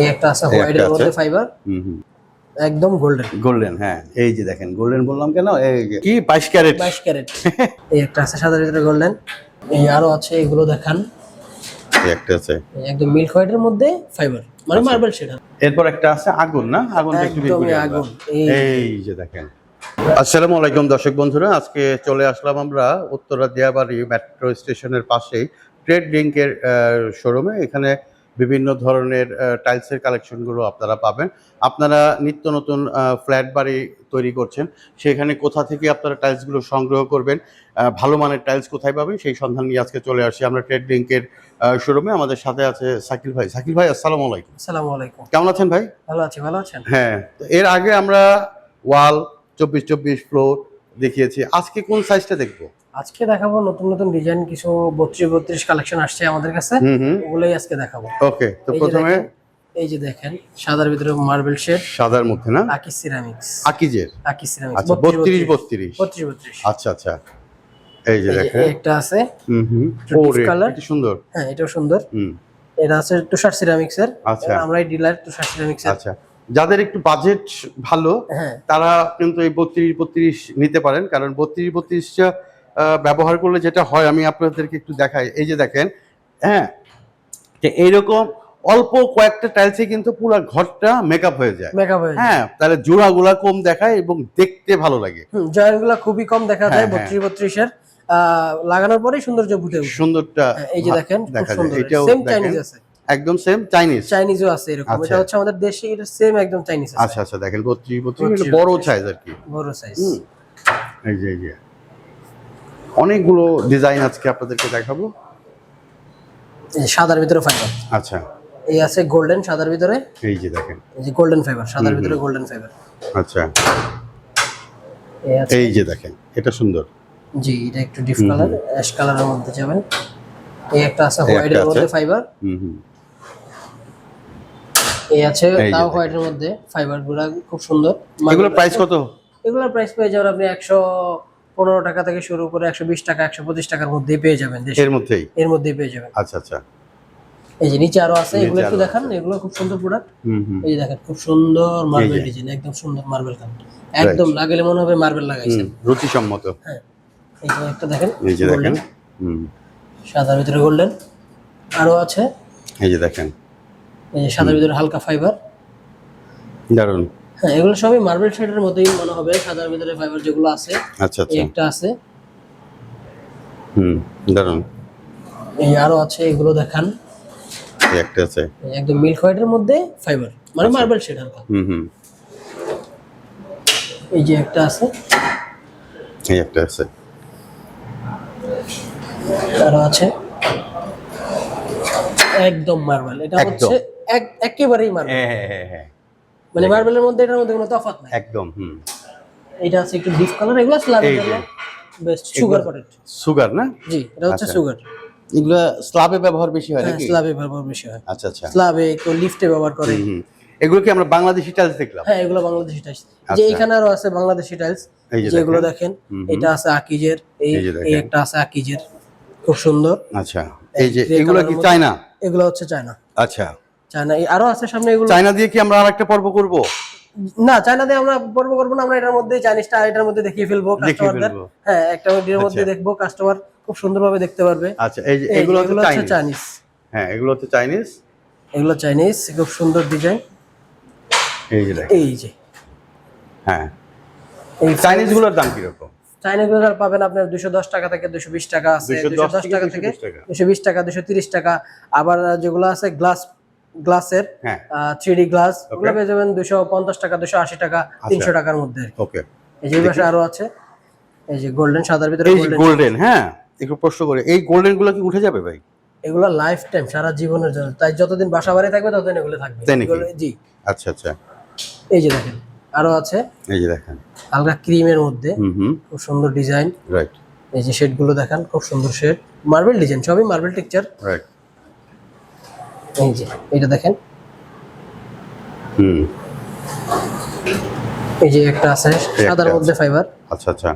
এই একটা আছে হোয়াইটের মধ্যে ফাইবার, একদম গোল্ডেন গোল্ডেন। হ্যাঁ এই যে দেখেন গোল্ডেন বললাম কেন, এই কি 22 ক্যারেট 22 ক্যারেট। এই একটা আছে সাদার ভিতরে গোল্ডেন। এই আরো আছে, এগুলো দেখান। এই একটা আছে একদম মিল্ক হোয়াইটের মধ্যে ফাইবার, মানে মার্বেল শেড। এরপর একটা আছে আগুন, না আগুনটা একটু বের করি আগুন। এই যে দেখেন। আসসালামু আলাইকুম দর্শক বন্ধুরা, আজকে চলে আসলাম আমরা উত্তরা দিয়াবাড়ি মেট্রো স্টেশনের পাশেই ট্রেড লিংকের শোরুমে। এখানে বিভিন্ন ধরনের টাইলসের কালেকশনগুলো আপনারা পাবেন। আপনারা নিত্য নতুন ফ্ল্যাট বাড়ি তৈরি করছেন, সেখানে কোথা থেকে আপনারা টাইলসগুলো সংগ্রহ করবেন, ভালো মানের টাইলস কোথায় পাবেন, সেই সন্ধান নিয়ে আজকে চলে আসি আমরা ট্রেড লিংকের শোরুমে। আমাদের সাথে আছে শাকিল ভাই। শাকিল ভাই আসসালামু আলাইকুম। আসসালামু আলাইকুম। কেমন আছেন ভাই? ভালো আছি, ভালো আছেন? হ্যাঁ, এর আগে আমরা ওয়াল 24 ফ্লোর দেখিয়েছি, আজকে কোন সাইজটা দেখবো? আজকে দেখাবো নতুন নতুন ডিজাইন, কিছু 32 কালেকশন আসছে আমাদের কাছে, ওগুলোই আজকে দেখাবো। ওকে, তো প্রথমে এই যে দেখেন সাদার ভিতরে মার্বেল শেড, সাদার মধ্যে না, আকিজ সিরামিক্স। আকিজের, আকিজ সিরামিক্স। আচ্ছা 32 আচ্ছা আচ্ছা। এই যে দেখেন একটা আছে ওরে কি সুন্দর। হ্যাঁ এটাও সুন্দর। এটা আছে তুষার সিরামিক্স এর। আচ্ছা, আমরাই ডিলার তুষার সিরামিক্স এর। আচ্ছা, যাদের একটু বাজেট ভালো তারা কিন্তু এই 32 নিতে পারেন, কারণ 32টা ব্যবহার করলে যেটা হয় আমি আপনাদেরকে একটু দেখাই। এই যে দেখেন, হ্যাঁ, এইরকম অল্প কয়েকটা টাইলসে কিন্তু পুরো ঘরটা মেকআপ হয়ে যায়। হ্যাঁ, তাহলে জোড়াগুলা কম দেখায় এবং দেখতে ভালো লাগে। জয়েন্টগুলো খুবই কম দেখা যায় 32 এর। লাগানোর পরেই সৌন্দর্য ফুটে ওঠে। সুন্দরটা এই যে দেখেন খুব সুন্দর। এটাও সেম চাইনিজ আছে, একদম সেম চাইনিজও আছে এরকম। এটা হচ্ছে আমাদের দেশে, এটা সেম একদম চাইনিজ আছে। আচ্ছা আচ্ছা, দেখেন 32 বড় সাইজ আর কি, বড় সাইজ। এই যে অনেকগুলো ডিজাইন আজকে আপনাদেরকে দেখাবো। সাদার ভিতরে ফাইবার। আচ্ছা, এই আছে গোল্ডেন সাদার ভিতরে। এই যে দেখেন, এই যে গোল্ডেন ফাইবার, সাদার ভিতরে গোল্ডেন ফাইবার। আচ্ছা, এই যে দেখেন, এটা সুন্দর। জি, এটা একটু ডিপ কালার, অ্যাশ কালারের মধ্যে যাবেন। এই একটা আছে হোয়াইটের মধ্যে ফাইবার। এই আছে তাও হোয়াইটের মধ্যে ফাইবারগুলো খুব সুন্দর। এগুলোর প্রাইস কত? এগুলোর প্রাইস পেয়ে যাবেন আপনি 115 টাকা থেকে শুরু করে 120 টাকা 125 টাকার মধ্যেই পেয়ে যাবেন। এর মধ্যেই পেয়ে যাবেন। আচ্ছা আচ্ছা। এই যে নিচে আরো আছে, এগুলো একটু দেখান। এগুলো খুব সুন্দর প্রোডাক্ট। এই যে দেখেন খুব সুন্দর মার্বেল ডিজাইন, একদম সুন্দর মার্বেল কাট, একদম লাগালে মনে হবে মার্বেল লাগাইছেন। রুচিসম্মত। হ্যাঁ, এই যে একটা দেখেন, এই যে দেখেন, সাদার ভিতরে গোল্ডেন। আরো আছে, এই যে দেখেন, এই যে সাদার ভিতরে হালকা ফাইবার, দারুন। হ্যাঁ, এগুলো সবই মার্বেল শেডের মতোই মনে হবে, সাদার ভিতরে ফাইবার যেগুলো আছে। আচ্ছা আচ্ছা, একটা আছে, দারুন। এই আরো আছে, এগুলো দেখান। এই একটা আছে, একদম মিল্ক হোয়াইটের মধ্যে ফাইবার, মানে মার্বেল শেড হালকা। এই যে একটা আছে, এই একটা আছে, আরো আছে, একদম মার্বেল। এটা হচ্ছে একেবারেই মার্বেল। হ্যাঁ, মানে মার্বেলের মধ্যে এটার মধ্যে কোনো তফাৎ নাই একদম। এটা আছে একটু ডিপ কালার। এগুলো স্ল্যাবের জন্য বেস্ট, সুগার কোটেড। সুগার না? জি, এটা হচ্ছে সুগার। এগুলা স্ল্যাবে ব্যবহার বেশি হয় নাকি? স্ল্যাবে ব্যবহার বেশি হয়। আচ্ছা আচ্ছা, স্ল্যাবে তো লিফটে ব্যবহার করে। এগুলো কি আমরা বাংলাদেশি টাইলস দেখলাম? হ্যাঁ, এগুলো বাংলাদেশি টাইলস। যে এখানে আরো আছে বাংলাদেশি টাইলস, যেগুলো দেখেন। এটা আছে আকিজের, এই একটা আছে আকিজের, খুব সুন্দর। আচ্ছা, এই যে এগুলো কি চায়না? এগুলো হচ্ছে চায়না। আচ্ছা, চায়না। আরো আছে সামনে, এগুলো চায়না দিয়ে কি আমরা আরেকটা পর্ব করব? না, চায়না দিয়ে আমরা পর্ব করব না। আমরা এটার মধ্যে চাইনিজটা এটার মধ্যে দেখিয়ে ফেলবো কাস্টমারদের। হ্যাঁ, একটা ভিডিওর মধ্যে দেখবো, কাস্টমার খুব সুন্দরভাবে দেখতে পারবে। আচ্ছা, এই যে এগুলো হচ্ছে চাইনিজ। হ্যাঁ, এগুলো হচ্ছে চাইনিজ। এগুলো চাইনিজ, খুব সুন্দর ডিজাইন। এই যে দেখেন, এই যে, হ্যাঁ, এই চাইনিজ গুলোর দাম কি রকম? চাইনিজ গুলো পাবেন আপনার 210 টাকা থেকে 220 টাকা আছে, 210 টাকা থেকে 220 টাকা, 230 টাকা। আবার যেগুলো আছে গ্লাসের 3D গ্লাস, ওগুলো পেয়ে যাবেন 250 টাকা, 280 টাকা, 300 টাকার মধ্যে। ওকে, এই যে পাশে আরো আছে, এই যে গোল্ডেন সাদার ভিতরে গোল্ডেন। হ্যাঁ, একটু প্রশ্ন করে, এই গোল্ডেন গুলো কি উঠে যাবে ভাই? এগুলো লাইফ টাইম, সারা জীবনের জন্য। তাই যতদিন বাসা বাড়ি থাকবে ততদিন এগুলো থাকবে। জি, আচ্ছা আচ্ছা। এই যে দেখেন আরো আছে, এই যে দেখেন হালকা ক্রিমের মধ্যে, খুব সুন্দর ডিজাইন। রাইট, এই যে শেড গুলো দেখেন, খুব সুন্দর শেড, মার্বেল ডিজাইন, সবই মার্বেল টেক্সচার। রাইট, এই যে এটা দেখেন। এই যে একটা আছে সাদার মধ্যে ফাইবার। আচ্ছা আচ্ছা,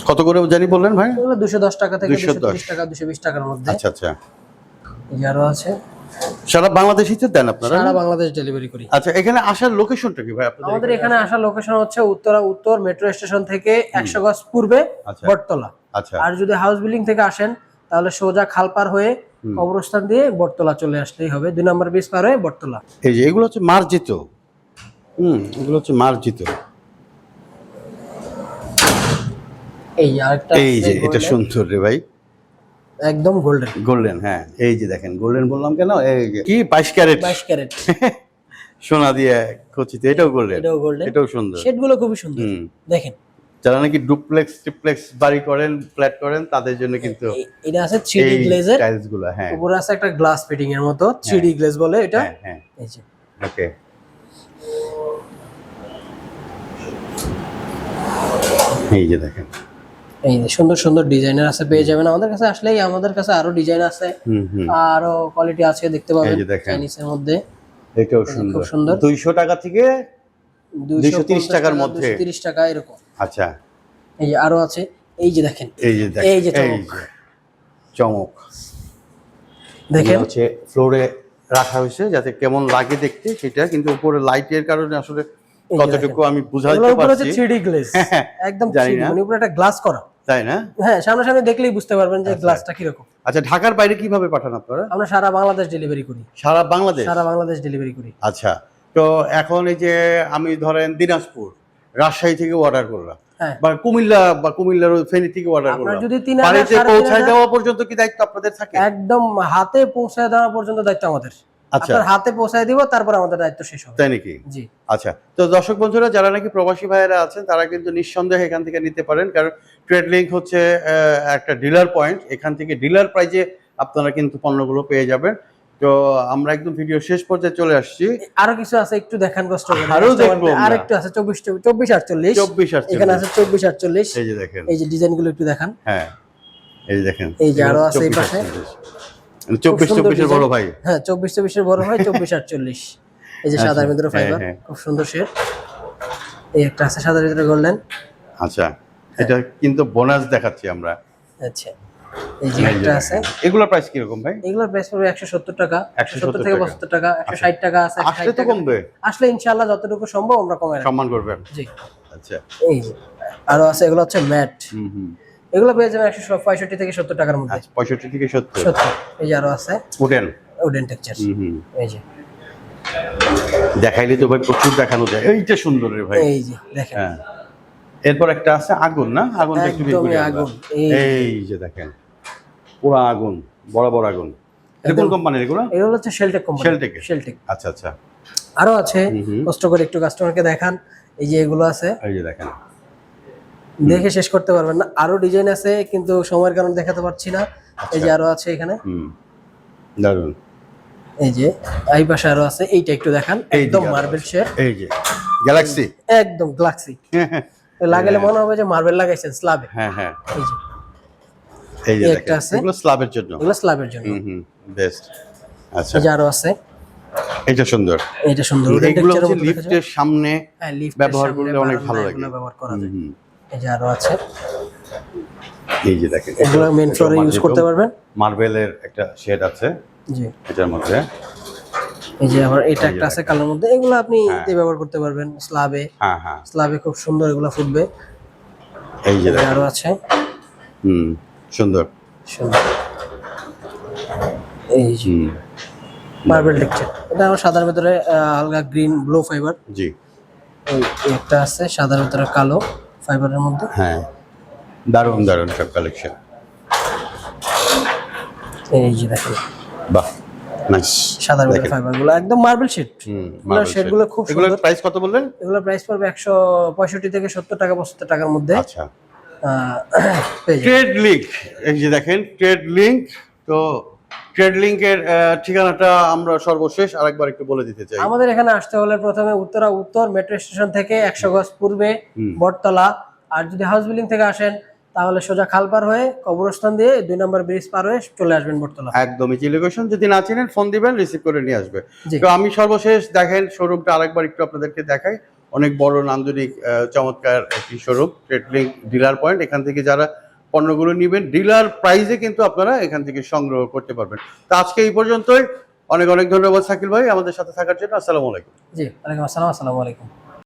কত করে জানি বললেন ভাই? এগুলো 210 টাকা থেকে 230 টাকা, 220 টাকার মধ্যে। আচ্ছা আচ্ছা। এই যে আরো আছে, সারা বাংলাদেশই তো দেন আপনারা? সারা বাংলাদেশ ডেলিভারি করি। আচ্ছা, এখানে আসার লোকেশনটা কি ভাই আপনাদের? আমাদের এখানে আসার লোকেশন হচ্ছে উত্তর মেট্রো স্টেশন থেকে 100 গজ পূর্বে বটতলা। আচ্ছা, আর যদি হাউস বিল্ডিং থেকে আসেন তাহলে সোজা খাল পার হয়ে কবরস্থান দিয়ে বটতলা চলে আসলেই হবে, 2 নম্বর ব্রিজ পার হয়ে বটতলা। এই যে এগুলো হচ্ছে মার্জিত, এগুলো হচ্ছে মার্জিত। এই আরেকটা, এই যে এটা সুন্দর রে ভাই, একদম গোল্ডেন। গোল্ডেন, হ্যাঁ এই যে দেখেন গোল্ডেন বললাম কেন, এই যে কি 22 ক্যারেট 22 ক্যারেট সোনা দিয়ে খচিত, এটাও গোল্ডেন, এটাও গোল্ডেন, এটাও সুন্দর। শেডগুলো খুবই সুন্দর দেখেন। যারা নাকি ডুপ্লেক্স ট্রিপ্লেক্স বাড়ি করেন, ফ্ল্যাট করেন, তাদের জন্য কিন্তু এটা আছে 3D গ্লেজের টাইলস গুলো। হ্যাঁ, উপরে আছে একটা গ্লাস ফিটিং এর মতো, 3D গ্লেজ বলে এটা। হ্যাঁ, এই যে ওকে। এই যে দেখেন, এই যে সুন্দর সুন্দর ডিজাইনার আছে, পেয়ে যাবেন আমাদের কাছে আসলেই। আমাদের কাছে আরো ডিজাইন আছে, আরো কোয়ালিটি আছে, দেখতে পাবেন চাইনিজের মধ্যে। এটাও সুন্দর, খুব সুন্দর। 200 টাকা থেকে 230 টাকার মধ্যে, 230 টাকা এরকম। আচ্ছা, এই যে আরো আছে, এই যে দেখেন, এই যে দেখেন, এই যে চমক দেখেন হচ্ছে ফ্লোরে রাখা হয়েছে যাতে কেমন লাগে দেখতে সেটা, কিন্তু উপরে লাইটের কারণে আসলে কতটুকু আমি বুঝাইতে পারছি। 3D গ্লেজ একদম জানি না, মানে উপরে একটা গ্লাস করা, তাই না? হ্যাঁ, সামনাসামনি দেখলেই বুঝতে পারবেন যে গ্লাসটা কি রকম। আচ্ছা, ঢাকার বাইরে কিভাবে পাঠান আপনারা? আমরা সারা বাংলাদেশ ডেলিভারি করি। সারা বাংলাদেশ? সারা বাংলাদেশ ডেলিভারি করি। আচ্ছা, তো এখন এই যে আমি ধরেন দিনাজপুর, রাজশাহী থেকে অর্ডার করলাম, বা কুমিল্লা বা কুমিল্লার ফেনী থেকে অর্ডার করলাম, যদি বাড়িতে পৌঁছায় দেওয়া পর্যন্ত কি দায়িত্ব আপনাদের থাকে? একদম হাতে পৌঁছায় দেওয়া পর্যন্ত দায়িত্ব আমাদের। আচ্ছা, আপনার হাতে পৌঁছায় দিব, তারপর আমাদের দায়িত্ব শেষ হবে। তাই নাকি? জি। আচ্ছা, তো দর্শক বন্ধুরা যারা নাকি প্রবাসী ভাইয়েরা আছেন তারা কিন্তু নিঃসন্দেহে এখান থেকে নিতে পারেন, কারণ ট্রেড লিংক হচ্ছে একটা ডিলার পয়েন্ট। এখান থেকে ডিলার প্রাইজে আপনারা কিন্তু পণ্যগুলো পেয়ে যাবেন। তো আমরা একদম ভিডিও শেষ পর্যায়ে চলে আসছি। আরো কিছু আছে, একটু দেখান কষ্ট করে। আরো দেখবো, আরেকটু আছে 2448। এখানে আছে 2448। এই যে দেখেন, এই যে ডিজাইনগুলো একটু দেখান। হ্যাঁ, এই যে দেখেন, এই যে আরো আছে এই পাশে 24-24 এর বড় ভাই। হ্যাঁ, 24-24 এর বড় ভাই, 2448। এই যে সাদার ভিতরে ফাইবার, খুব সুন্দর শেড। এই একটা আছে সাদার ভিতরে গোল্ডেন। আচ্ছা, এটা কিন্তু বোনাস দেখাচ্ছি আমরা। আচ্ছা, এই যে একটা আছে। এগুলোর প্রাইস কি রকম ভাই? এগুলোর প্রাইস পড়বে 170 টাকা, 170 থেকে 72 টাকা, 160 টাকা আছে। আসলে তো কমবে, আসলে ইনশাআল্লাহ যতটুকু সম্ভব আমরা কমায় রাখব, সম্মান করবেন। জি। আচ্ছা, এই যে আরো আছে, এগুলো হচ্ছে ম্যাট। এগুলো পেয়ে যাবেন 165 থেকে 70 টাকার মধ্যে। 65 থেকে 70। এই যে আরো আছে উডেন টেক্সচার। এই যে দেখাইলে তো ভাই প্রচুর দেখানো যায়। এইটা সুন্দর রে ভাই, এই যে দেখেন। হ্যাঁ, এরপর একটা আছে আগুন, না? আগুনটা একটু বের করে আগুন। এই যে দেখেন, পুরো আগুন, বড় বড় আগুন। এটা কোন কোম্পানির এগুলো? এগুলো হচ্ছে শেলটেক কোম্পানি। শেলটেক। আচ্ছা আচ্ছা, আরো আছে, কষ্ট করে একটু কাস্টমারকে দেখান। এই যে এগুলো আছে, এই যে দেখেন, দেখে শেষ করতে পারবেন না। আরো ডিজাইন আছে কিন্তু সময়ের কারণে দেখাতে পারছি না। এই যে আরো আছে এখানে, দারুন। এই যে এই পাশে আরো আছে, এইটা একটু দেখান, একদম মার্বেল শেড। এই যে গ্যালাক্সি, একদম গ্যালাক্সি লাগালে মনে হবে যে মার্বেল লাগাইছেন স্ল্যাবে। হ্যাঁ হ্যাঁ, এই যে এই যে একটা আছে, এগুলো স্ল্যাবের জন্য, এগুলো স্ল্যাবের জন্য। বেস্ট। আচ্ছা, এই যে আরো আছে, এটা সুন্দর, এটা সুন্দর। এগুলো হচ্ছে লিফটের সামনে হ্যাঁ, লিফট ব্যবহার করলে অনেক ভালো লাগে, ব্যবহার করা যায়। এই যে আরো আছে, এই যে দেখেন, এগুলো মেইন ফ্লোরে ইউজ করতে পারবেন। মার্বেলের একটা শেড আছে, জি, এটার মধ্যে। এই যে আবার এটা একটা আছে কালার মধ্যে, এগুলো আপনি এতে ব্যবহার করতে পারবেন স্ল্যাবে। হ্যাঁ হ্যাঁ, স্ল্যাবে খুব সুন্দর এগুলো ফুটবে। এই যে দেখেন, আরো আছে, সুন্দর সুন্দর। এই যে মার্বেল টেক্সচার, এটা আমার সাদার ভিতরে হালকা গ্রিন ব্লু ফাইবার। জি, এই একটা আছে সাদার ভিতরে কালো ফাইবারের মধ্যে। হ্যাঁ, দারুণ দারুণ সব কালেকশন। এই যে দেখেন, বাহ, নাইস। সাদার ভিতরে ফাইবারগুলো একদম মার্বেল শেড। শেডগুলো খুব সুন্দর। এগুলোর প্রাইস কত বললেন? এগুলোর প্রাইস পড়বে 165 থেকে 70 টাকা, 72 টাকার মধ্যে। আচ্ছা, ট্রেড লিংক, এই যে দেখেন ট্রেড লিংক। তো ট্রেড লিংকের ঠিকানাটা আমরা সর্বশেষ আরেকবার একটু বলে দিতে চাই। আমাদের এখানে আসতে হলে প্রথমে উত্তর মেট্রো স্টেশন থেকে 100 গজ পূর্বে বটতলা। আর যদি হাউস বিল্ডিং থেকে আসেন তাহলে সোজা খাল পার হয়ে কবরস্থান দিয়ে 2 নম্বর ব্রিজ পার হয়ে চলে আসবেন বটতলা। একদমই লোকেশন, যদি না চিনেন ফোন দিবেন, রিসিভ করে নিয়ে আসবে। তো আমি সর্বশেষ দেখেন শোরুমটা আরেকবার একটু আপনাদেরকে দেখাই। অনেক বড় নান্দনিক চমৎকার একটি showroom, trade link dealer point. এখান থেকে যারা পণ্যগুলো নেবেন ডিলার প্রাইসে কিন্তু আপনারা এখান থেকে সংগ্রহ করতে পারবেন। তো আজকে এই পর্যন্তই। অনেক অনেক ধন্যবাদ শাকিল ভাই আমাদের সাথে থাকার জন্য। আসসালামু আলাইকুম। জি, ওয়ালাইকুম আসসালাম, আসসালামু আলাইকুম।